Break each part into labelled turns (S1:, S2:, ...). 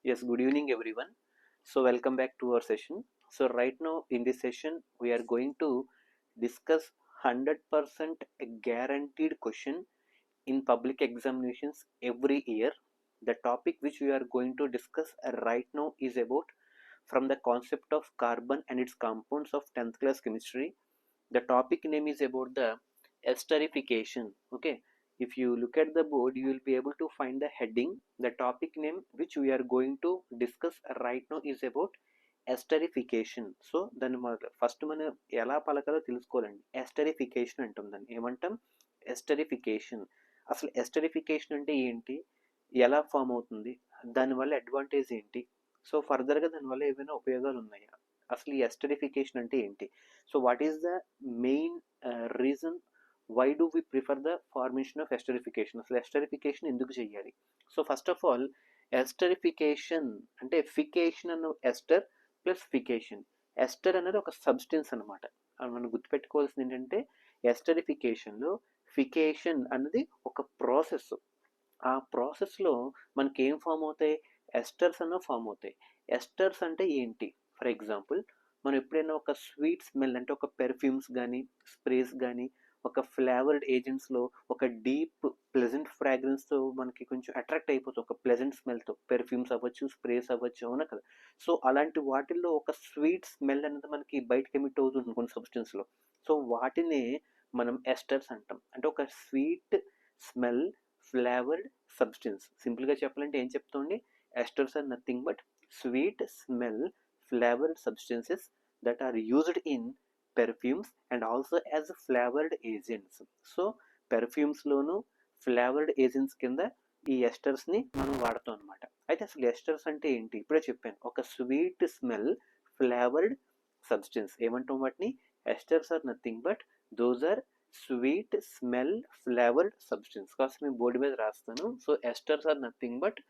S1: Yes, good evening everyone. So welcome back to our session. So right now in this session we are going to discuss 100% guaranteed question in public examinations every year. The topic which we are going to discuss right now is about from the concept of carbon and its compounds of 10th class chemistry. The topic name is about the esterification. Okay, if you look at the board you will be able to find the heading. The topic name which we are going to discuss right now is about esterification. So దాన్ని first మనం ఎలా పలకాలో తెలుసుకోవాలండి. Esterification అంటాం, దాన్ని ఏమంటాం? Esterification. అసలు esterification అంటే ఏంటి, ఎలా ఫామ్ అవుతుంది, దానివల్ల అడ్వాంటేజ్ ఏంటి, సో ఫర్దర్గా దానివల్ల ఏమైనా ఉపయోగాలు ఉన్నాయా, అసలు ఈ ఎస్టరిఫికేషన్ అంటే ఏంటి, so what is the main reason why do we prefer the formation of esterification, అసలు ఎస్టరిఫికేషన్ ఎందుకు చేయాలి. So first of all esterification అంటే ఫికేషన్ అన్న ఎస్టర్ ప్లస్ ఫికేషన్. ఎస్టర్ అనేది ఒక సబ్స్టెన్స్ అనమాట. మనం గుర్తుపెట్టుకోవాల్సింది ఏంటంటే ఎస్టరిఫికేషన్లో ఫికేషన్ అనేది ఒక ప్రాసెస్. ఆ ప్రాసెస్లో మనకి ఏం ఫామ్ అవుతాయి, ఎస్టర్స్ అన్న ఫామ్ అవుతాయి. ఎస్టర్స్ అంటే ఏంటి, ఫర్ ఎగ్జాంపుల్ మనం ఎప్పుడైనా ఒక స్వీట్ స్మెల్ అంటే ఒక పెర్ఫ్యూమ్స్ కానీ స్ప్రేస్ కానీ ఒక ఫ్లేవర్డ్ ఏజెంట్స్లో ఒక డీప్ ప్లెజెంట్ ఫ్రాగ్రెన్స్తో మనకి కొంచెం అట్రాక్ట్ అయిపోతుంది, ఒక ప్లెజెంట్ స్మెల్తో. పెర్ఫ్యూమ్స్ అవ్వచ్చు, స్ప్రేస్ అవ్వచ్చు, అవునా కదా. సో అలాంటి వాటిల్లో ఒక స్వీట్ స్మెల్ అనేది మనకి బయటకి ఎమిట్ అవుతుంది కొన్ని సబ్స్టెన్స్లో. సో వాటినే మనం ఎస్టర్స్ అంటాం. అంటే ఒక స్వీట్ స్మెల్ ఫ్లేవర్డ్ సబ్స్టెన్స్. సింపుల్గా చెప్పాలంటే ఏం చెప్తామండి, esters are nothing but sweet smell flavored substances that are used in perfumes and also as flavored agents. So పెర్ఫ్యూమ్స్లోను ఫ్లేవర్డ్ ఏజెంట్స్ కింద ఈ ఎస్టర్స్ని మనం వాడతాం అనమాట. అయితే అసలు ఎస్టర్స్ అంటే ఏంటి, ఇప్పుడే చెప్పాను, ఒక స్వీట్ స్మెల్ ఫ్లేవర్డ్ సబ్స్టెన్స్. ఏమంటాం వాటిని, esters are nothing but those are sweet smell flavoured substance. కాస్త నేను బోర్డు మీద రాస్తాను. So esters are nothing but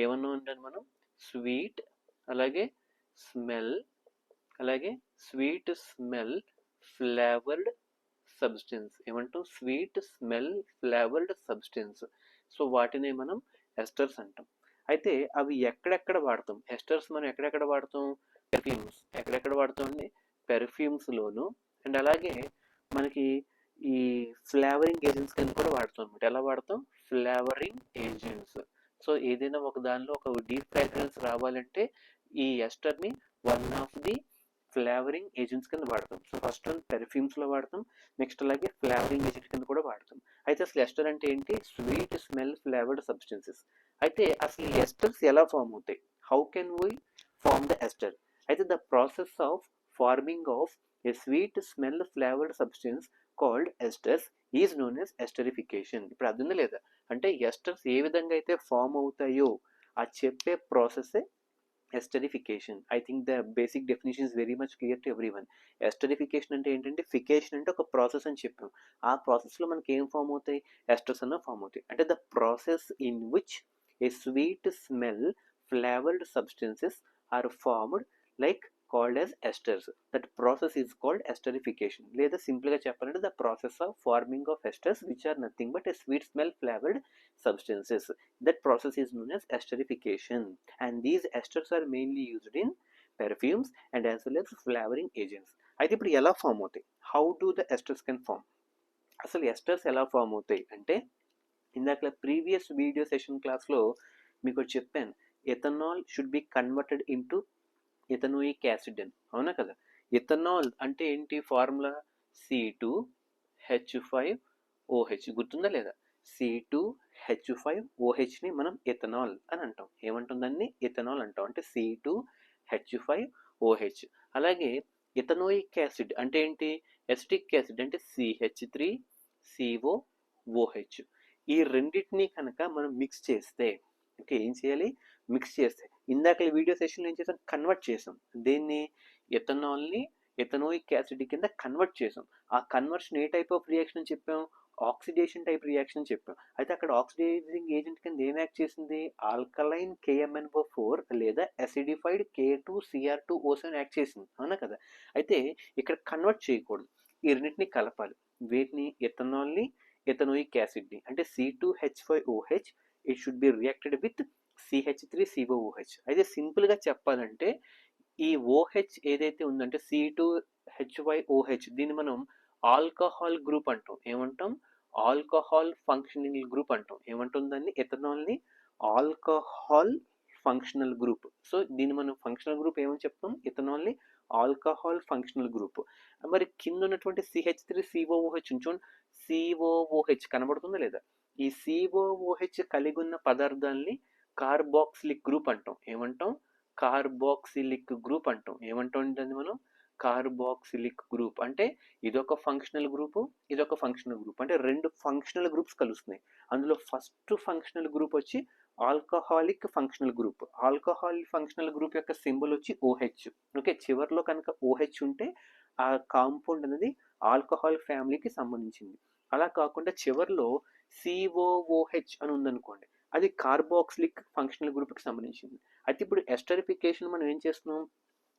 S1: ఏమన్నా ఉంటాను మనం, స్వీట్ అలాగే స్మెల్ అలాగే స్వీట్ స్మెల్ ఫ్లేవర్డ్ సబ్స్టెన్స్. ఏమంటాం, sweet smell flavoured substance. So వాటిని మనం ఎస్టర్స్ అంటాం. అయితే అవి ఎక్కడెక్కడ వాడతాం, ఎస్టర్స్ మనం ఎక్కడెక్కడ వాడతాం, పెర్ఫ్యూమ్స్. ఎక్కడెక్కడ వాడతాం అండి, పెర్ఫ్యూమ్స్లోను. అండ్ అలాగే మనకి ఈ ఫ్లేవరింగ్ ఏజెంట్స్ కింద కూడా వాడతాం అనమాట. ఎలా వాడతాం, ఫ్లేవరింగ్ ఏజెంట్స్. సో ఏదైనా ఒక దానిలో ఒక డీప్ ఫ్రాగ్రెన్స్ రావాలంటే ఈ ఎస్టర్ని one of the flavouring agents కింద వాడతాం. సో ఫస్ట్ వన్ పెర్ఫ్యూమ్స్లో వాడతాం, నెక్స్ట్ అలాగే ఫ్లేవరింగ్ ఏజెంట్ కింద కూడా వాడతాం. అయితే అసలు ఎస్టర్ అంటే ఏంటి, స్వీట్ స్మెల్ ఫ్లేవర్డ్ సబ్స్టెన్సెస్. అయితే అసలు ఈ ఎస్టర్స్ ఎలా ఫామ్ అవుతాయి, how can we form the ester. అయితే the process of forming of a sweet smell flavoured substance called esters is known as esterification. ఇప్పుడు అర్థం లేదా, అంటే ఎస్టర్స్ ఏ విధంగా అయితే ఫామ్ అవుతాయో ఆ చెప్పే ప్రాసెస్సే esterification. I think the basic definition is very much clear to everyone. Esterification అంటే ఏంటంటే, ఫికేషన్ అంటే ఒక ప్రాసెస్ అని చెప్పాం. ఆ ప్రాసెస్లో మనకి ఏం ఫామ్ అవుతాయి, ఎస్టర్స్ అన్న ఫామ్ అవుతాయి. అంటే the process in which a sweet smell flavoured substances are formed like called as esters. That process is called esterification. లేదా సింపుల్గా చెప్పాలంటే the process of forming of esters which are nothing but a sweet smell flavored substances. That process is known as esterification. And these esters are mainly used in perfumes and as well as flavoring agents. అయితే ఇప్పుడు ఎలా form అవుతాయి, how do the esters can form. అసలు esters ఎలా form అవుతాయి అంటే, ఇందాక previous video session క్లాస్లో మీకు చెప్పాను, ethanol should be converted into ethanoic acid అని, అవునా కదా. ఇథనాల్ అంటే ఏంటి, ఫార్ములా C2H5OH, గుర్తుందా లేదా. C2H5OHని మనం ఇథనాల్ అని అంటాం. ఏమంటుందాన్ని, ఇథనాల్ అంటాం. అంటే C2H5OH. అలాగే ఇథనోయిక్ యాసిడ్ అంటే ఏంటి, ఎసిటిక్ యాసిడ్ అంటే CH3COOH. ఈ రెండింటినీ కనుక మనం మిక్స్ చేస్తే, ఓకే, ఏం చేయాలి, మిక్స్ చేస్తే, ఇందాక వీడియో సెషన్లో ఏం చేసాం, కన్వర్ట్ చేసాం. దేన్ని, ఎథనాల్ని ఎథనోయిక్ యాసిడ్ కింద కన్వర్ట్ చేసాం. ఆ conversion A type of reaction అని చెప్పాం, ఆక్సిడేషన్ టైప్ రియాక్షన్ అని చెప్పాం. అయితే అక్కడ ఆక్సిడైజింగ్ ఏజెంట్ కింద ఏం యాక్ట్ చేసింది, ఆల్కలైన్ KMnO4 లేదా అసిడిఫైడ్ K2Cr2O7 యాక్ట్ చేసింది, అవునా కదా. అయితే ఇక్కడ కన్వర్ట్ చేయకూడదు, ఈ రెండింటిని కలపాలి. వీటిని, ఎథనాల్ని ఎథనోయిక్ యాసిడ్ని, అంటే C2H5OH it should be reacted with CH3COOH. అయితే సింపుల్గా చెప్పాలంటే ఈ OH ఏదైతే ఉందంటే C2H5OH దీన్ని మనం ఆల్కహాల్ గ్రూప్ అంటాం. ఏమంటాం? ఆల్కహాల్ ఫంక్షనల్ గ్రూప్ అంటాం. ఏమంటాం దాన్ని? ఎథనాల్ని ఆల్కహాల్ ఫంక్షనల్ గ్రూప్. సో దీన్ని మనం ఫంక్షనల్ గ్రూప్ ఏమని చెప్తాం? ఇథనాల్ని ఆల్కహాల్ ఫంక్షనల్ గ్రూప్. మరి కింద ఉన్నటువంటి CH3COOH చూడండి, COOH కనబడుతుందా లేదా? ఈ COOH కలిగి ఉన్న పదార్థాలని కార్బాక్సిలిక్ గ్రూప్ అంటాం. ఏమంటాం? కార్బాక్సిలిక్ గ్రూప్ అంటాం. ఏమంటాం దాన్ని మనం? Carboxylic group. అంటే ఇదొక ఫంక్షనల్ గ్రూప్, ఇదొక ఫంక్షనల్ గ్రూప్. అంటే రెండు ఫంక్షనల్ గ్రూప్స్ కలుస్తున్నాయి. అందులో ఫస్ట్ ఫంక్షనల్ గ్రూప్ వచ్చి alcoholic functional group. Alcoholic functional group యొక్క సింబల్ వచ్చి OH. ఓకే, చివరిలో కనుక OH ఉంటే ఆ కాంపౌండ్ అనేది ఆల్కహాల్ ఫ్యామిలీకి సంబంధించింది. అలా కాకుండా చివరిలో COOH అని ఉందనుకోండి, అది కార్బాక్సిలిక్ ఫంక్షనల్ గ్రూప్కి సంబంధించింది. అయితే ఇప్పుడు ఎస్టరిఫికేషన్ మనం ఏం చేస్తున్నాం?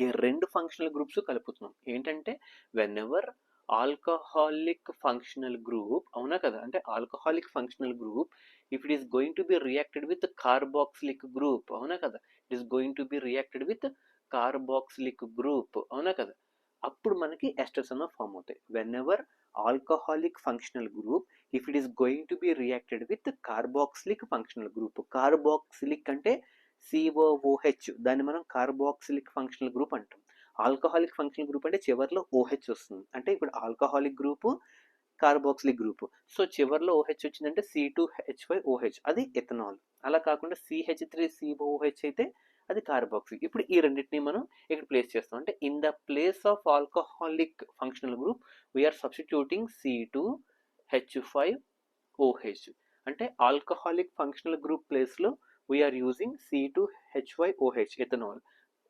S1: ఈ రెండు ఫంక్షనల్ గ్రూప్స్ కలుపుతున్నాం. ఏంటంటే whenever alcoholic functional group, అవునా కదా, అంటే alcoholic functional group if it is going to be reacted with carboxylic group, అవునా కదా, it is going to be reacted with carboxylic group, అవునా కదా, అప్పుడు మనకి ఎస్టర్స్ అన్న ఫామ్ అవుతాయి. Whenever alcoholic functional group if it is going to be reacted with carboxylic functional group. Carboxylic అంటే COOH, దాన్ని మనం కార్బాక్సిలిక్ ఫంక్షనల్ గ్రూప్ అంటాం. ఆల్కహాలిక్ ఫంక్షనల్ గ్రూప్ అంటే చివరిలో OH వస్తుంది. అంటే ఇప్పుడు alcoholic group, carboxylic group. So చివరిలో OH వచ్చిందంటే C2H5OH, అది ఎథనాల్. అలా కాకుండా CH3COOH అయితే అది కార్బాక్సిలిక్. ఇప్పుడు ఈ రెండింటిని మనం ఇక్కడ ప్లేస్ చేస్తాం. అంటే in the place of alcoholic functional group we are substituting C2H5OH. అంటే ఆల్కహాలిక్ ఫంక్షనల్ గ్రూప్ ప్లేస్లో we are using C2H5OH ethanol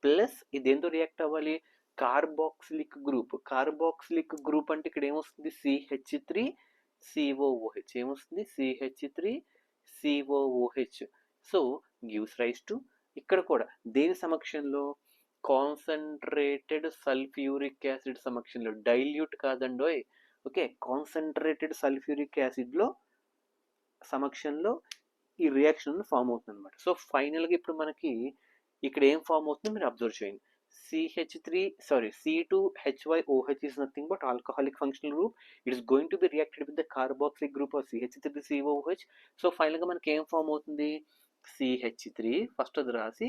S1: plus ఇదేంతో రియాక్ట్ అవ్వాలి? Carboxylic group. కార్బాక్సిలిక్ గ్రూప్ అంటే ఇక్కడ ఏమొస్తుంది? CH3COOH. ఏమొస్తుంది? CH3COOH. So gives rise to, ఇక్కడ కూడా దేని సమక్షంలో? కాన్సన్ట్రేటెడ్ సల్ఫ్యూరిక్ యాసిడ్ సమక్షంలో, డైల్యూట్ కాదండోయ్. ఓకే, కాన్సన్ట్రేటెడ్ సల్ఫ్యూరిక్ యాసిడ్లో సమక్షంలో ఈ రియాక్షన్ ఫామ్ అవుతుంది అనమాట. సో ఫైనల్గా ఇప్పుడు మనకి ఇక్కడ ఏం ఫామ్ అవుతుందో మీరు అబ్జర్వ్ చేయండి. C2H5OH is nothing but alcoholic functional group. It is going to be reacted with the carboxylic group of CH3COOH. So ఫైనల్గా మనకి ఏం ఫామ్ అవుతుంది? CH3 ఫస్ట్ అది రాసి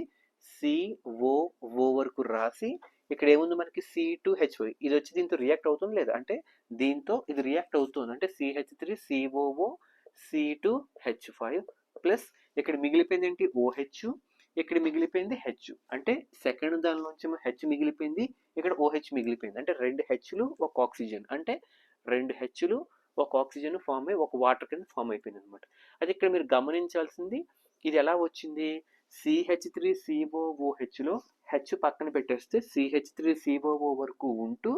S1: COO వరకు రాసి ఇక్కడ ఏముంది మనకి? C2H5. ఇది వచ్చి దీంతో రియాక్ట్ అవుతుంది లేదా? అంటే దీంతో ఇది రియాక్ట్ అవుతుంది. అంటే CH3COO C2H5 ప్లస్ ఇక్కడ మిగిలిపోయింది ఏంటి? OH. ఇక్కడ మిగిలిపోయింది H. అంటే సెకండ్ దానిలోంచి H మిగిలిపోయింది, ఇక్కడ OH మిగిలిపోయింది. అంటే రెండు Hలు ఒక ఆక్సిజన్, అంటే రెండు Hలు ఒక ఆక్సిజన్ ఫామ్ అయ్యి ఒక వాటర్ కింద ఫామ్ అయిపోయింది అనమాట. అది ఇక్కడ మీరు గమనించాల్సింది, ఇది ఎలా వచ్చింది? CH3COOHలో H పక్కన పెట్టేస్తే CH3COO వరకు ఉంటూ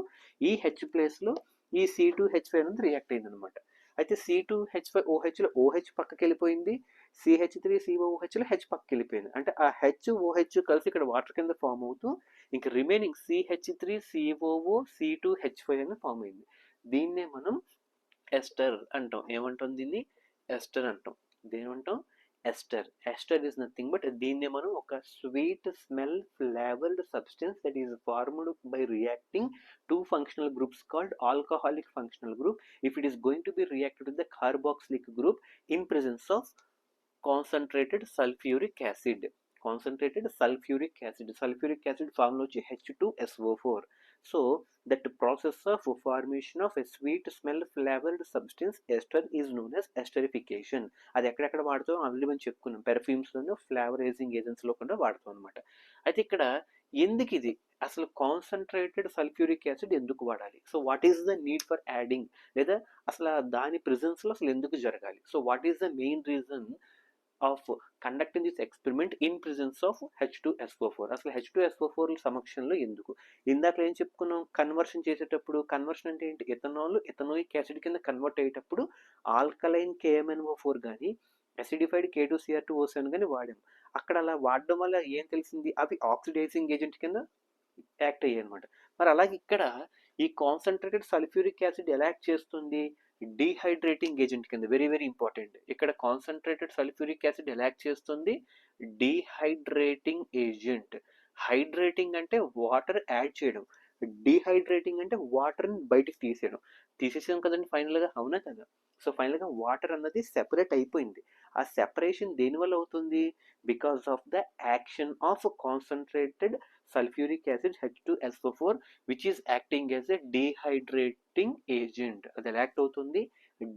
S1: ఈ H ప్లేస్లో ఈ C2H5 అనేది రియాక్ట్ అయింది అనమాట. అయితే C2H5OHలో OH పక్కకి వెళ్ళిపోయింది, CH3COOHలో H పక్కకి వెళ్ళిపోయింది. అంటే ఆ HOH కలిసి ఇక్కడ వాటర్ కింద ఫామ్ అవుతూ ఇంక రిమైనింగ్ CH3COO C2H5 అని ఫామ్ అయింది. దీన్నే మనం ఎస్టర్ అంటాం. ఏమంటాం దీన్ని? ఎస్టర్ అంటాం. దేనిమంటాం? Ester. Ester is nothing but దీన్నే మనం ఒక sweet smell flavoured substance that is formed by reacting two functional groups called alcoholic functional group if it is going to be reacted with the carboxylic group in presence of concentrated sulfuric acid. Concentrated sulfuric acid. Sulfuric acid formula వచ్చి H2SO4. So that process of formation of a sweet smell flavored substance ester is known as esterification. అది ఎక్కడెక్కడ వాడుతాం already మనం చెప్పుకున్నాం. పెర్ఫ్యూమ్స్లోనూ ఫ్లేవరైజింగ్ ఏజెంట్స్లో కూడా వాడుతాం అనమాట. అయితే ఇక్కడ ఎందుకు ఇది అసలు కాన్సన్ట్రేటెడ్ సల్ఫ్యూరిక్ యాసిడ్ ఎందుకు వాడాలి? So what is the need for adding, లేదా అసలు దాని ప్రెజెన్స్లో అసలు ఎందుకు జరగాలి? So what is the main reason of conducting this experiment in presence of H2SO4? అసలు H2SO4 సమక్షంలో ఎందుకు? ఇందాక ఏం చెప్పుకున్నాం? కన్వర్షన్ చేసేటప్పుడు, కన్వర్షన్ అంటే ఏంటి? ఎథనోయిక్ యాసిడ్ కింద కన్వర్ట్ అయ్యేటప్పుడు ఆల్కలైన్ KMnO4 కానీ అసిడిఫైడ్ K2Cr2O7 కానీ వాడాం. అక్కడ అలా వాడడం వల్ల ఏం తెలిసింది? అవి ఆక్సిడైజింగ్ ఏజెంట్ కింద యాక్ట్ అయ్యాయి అనమాట. మరి అలాగే ఇక్కడ ఈ కాన్సన్ట్రేటెడ్ సల్ఫ్యూరిక్ యాసిడ్ ఎలా యాక్ట్ చేస్తుంది? డీహైడ్రేటింగ్ ఏజెంట్ కింద, వెరీ వెరీ ఇంపార్టెంట్. ఇక్కడ కాన్సన్ట్రేటెడ్ సల్ఫ్యూరిక్ యాసిడ్ ఎలా యాక్ట్ చేస్తుంది? Dehydrating agent. హైడ్రేటింగ్ అంటే వాటర్ యాడ్ చేయడం, డీహైడ్రేటింగ్ అంటే వాటర్ని బయటికి తీసేయడం. తీసేసాం కదండి ఫైనల్గా, అవునా కదా? సో ఫైనల్గా వాటర్ అన్నది సెపరేట్ అయిపోయింది. ఆ సెపరేషన్ దేనివల్ల అవుతుంది? Because of the action of concentrated sulphuric acid H2SO4 which is acting as a dehydrating agent. అది ఎలా యాక్ట్ అవుతుంది?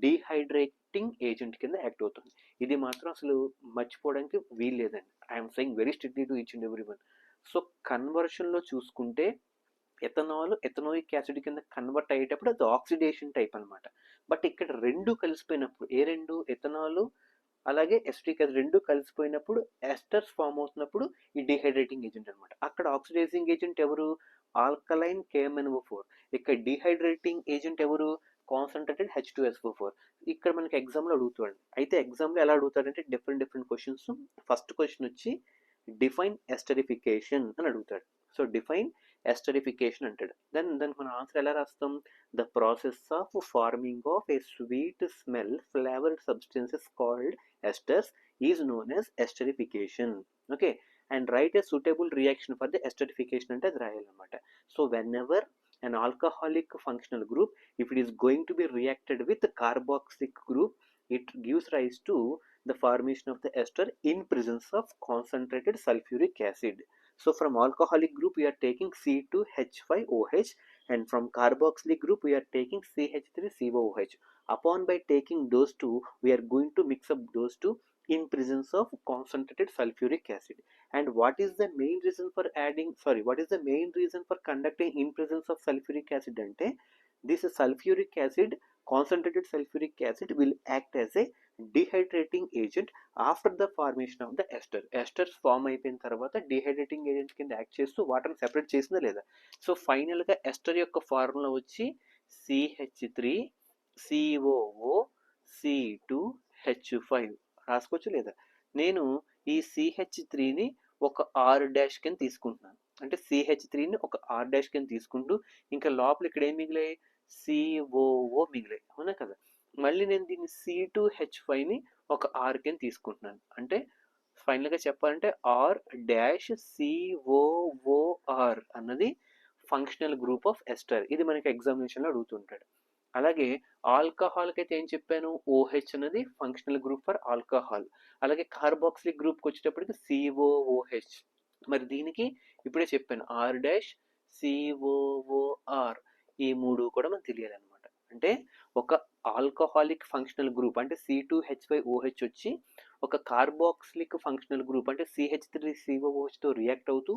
S1: డీహైడ్రేటింగ్ ఏజెంట్ కింద యాక్ట్ అవుతుంది. ఇది మాత్రం అసలు మర్చిపోవడానికి వీలు లేదండి. I'm saying very strictly to each and every one. So కన్వర్షన్లో చూసుకుంటే ఎథనాల్ ఎథనోయిక్ యాసిడ్ కింద కన్వర్ట్ అయ్యేటప్పుడు అది ఆక్సిడేషన్ టైప్ అనమాట. బట్ ఇక్కడ రెండు కలిసిపోయినప్పుడు, ఏ రెండు? ఎథనాల్ అలాగే ఎసిటిక్ యాసిడ్ రెండు కలిసిపోయినప్పుడు ఎస్టర్స్ ఫామ్ అవుతున్నప్పుడు ఈ డిహైడ్రేటింగ్ ఏజెంట్ అనమాట. అక్కడ ఆక్సిడైజింగ్ ఏజెంట్ ఎవరు? Alkaline KMnO4. ఇక్కడ డిహైడ్రేటింగ్ ఏజెంట్ ఎవరు? Concentrated H2SO4. ఇక్కడ మనకి ఎగ్జామ్లో అడుగుతాడు. అయితే ఎగ్జామ్లో ఎలా అడుగుతాడంటే డిఫరెంట్ క్వశ్చన్స్. ఫస్ట్ క్వశ్చన్ వచ్చి డిఫైన్ ఎస్టరిఫికేషన్ అని అడుగుతాడు. సో డిఫైన్ ఎస్టరిఫికేషన్ అంటాడు. దానికి మన ఆన్సర్ ఎలా రాస్తాం? The process of forming of a sweet smell flavoured substances called esters is known as esterification. Okay, and write a suitable reaction for the esterification అంటే అది రాయాలన్నమాట. So whenever an alcoholic functional group, if it is going to be reacted with carboxylic group, it gives rise to the formation of the ester in presence of concentrated sulfuric acid. So from alcoholic group we are taking C2H5OH, and from carboxylic group we are taking CH3COOH. Upon by taking those two, we are going to mix up those two in presence of concentrated sulfuric acid. And what is the main reason for conducting in presence of sulfuric acid ante, this sulfuric acid, concentrated sulfuric acid will act as a dehydrating agent after the formation of the ester. Esters form అయిపోయిన తర్వాత డిహైడ్రేటింగ్ agent కింద act చేస్తూ వాటర్ని separate చేసిందా లేదా? So ఫైనల్గా ester యొక్క formula వచ్చి CH3COO C2H5 రాసుకోవచ్చు లేదా? నేను ఈ CH3ని ఒక R' కింద తీసుకుంటున్నాను. అంటే CH3ని ఒక R' కింద తీసుకుంటూ ఇంకా లోపల ఇక్కడ ఏం మిగిలాయి? COO మిగిలాయి, అవునా కదా? మళ్ళీ నేను దీన్ని C2H5ని ఒక R కింద తీసుకుంటున్నాను. అంటే ఫైనల్గా చెప్పాలంటే R-COOR అన్నది ఫంక్షనల్ గ్రూప్ ఆఫ్ ఎస్టర్. ఇది మనకి ఎగ్జామినేషన్లో అడుగుతుంటాడు. అలాగే ఆల్కహాల్కి అయితే ఏం చెప్పాను? OH అనేది ఫంక్షనల్ గ్రూప్ ఫర్ ఆల్కహాల్. అలాగే కార్బాక్సిలిక్ గ్రూప్కి వచ్చేటప్పటికి COOH. మరి దీనికి ఇప్పుడే చెప్పాను R-COOR. ఈ మూడు కూడా మనకు తెలియాలన్నమాట. అంటే ఒక ఆల్కహాలిక్ ఫంక్షనల్ గ్రూప్ అంటే C2H5OH వచ్చి ఒక కార్బాక్సిలిక్ ఫంక్షనల్ గ్రూప్ అంటే CH3COOHతో రియాక్ట్ అవుతూ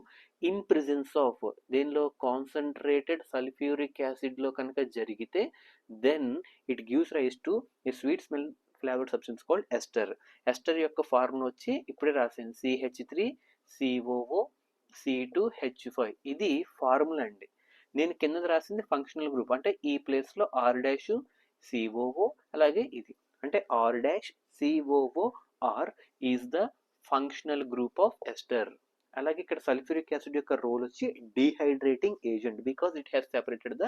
S1: ఇన్ ప్రెజెన్స్ ఆఫ్ దేనిలో? కాన్సన్ట్రేటెడ్ సల్ఫ్యూరిక్ యాసిడ్లో కనుక జరిగితే then it gives rise to a sweet smell flavoured substance called ester. Ester యొక్క ఫార్ములా వచ్చి ఇప్పుడే రాసాను CH3COO C2H5. ఇది ఫార్ములా అండి. నేను కింద రాసింది ఫంక్షనల్ గ్రూప్ అంటే ఈ ప్లేస్లో R-COO అలాగే ఇది అంటే R-COOR is the functional group of ester. అలాగే ఇక్కడ సల్ఫ్యూరిక్ యాసిడ్ యొక్క రోల్ వచ్చి dehydrating agent because it has separated the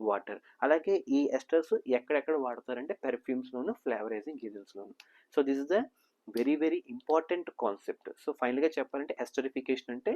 S1: water. అలాగే ఈ ఎస్టర్స్ ఎక్కడెక్కడ వాడతారంటే పెర్ఫ్యూమ్స్లోను, ఫ్లేవరైజింగ్ ఏజెంట్స్లోను. So this is the very very important concept. So ఫైనల్గా చెప్పాలంటే ఎస్టరిఫికేషన్ అంటే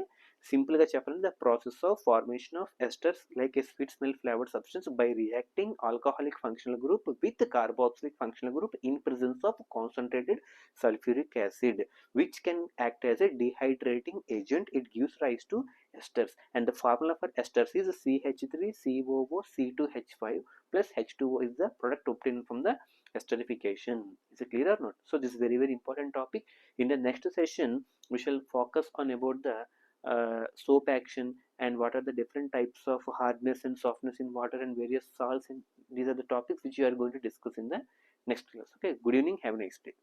S1: సింపుల్గా చెప్పాలంటే the process of formation of esters like a sweet smell flavoured substance by reacting alcoholic functional group with carboxylic functional group in presence of concentrated sulfuric acid which can act as a dehydrating agent. It gives rise to esters, and the formula for esters is CH3COO C2H5 plus H2O is the product obtained from the esterification. Is it clear or not? So this is very very important topic. In the next session we shall focus on about the soap action and what are the different types of hardness and softness in water and various salts, and these are the topics which you are going to discuss in the next class. Okay, good evening, have a nice day.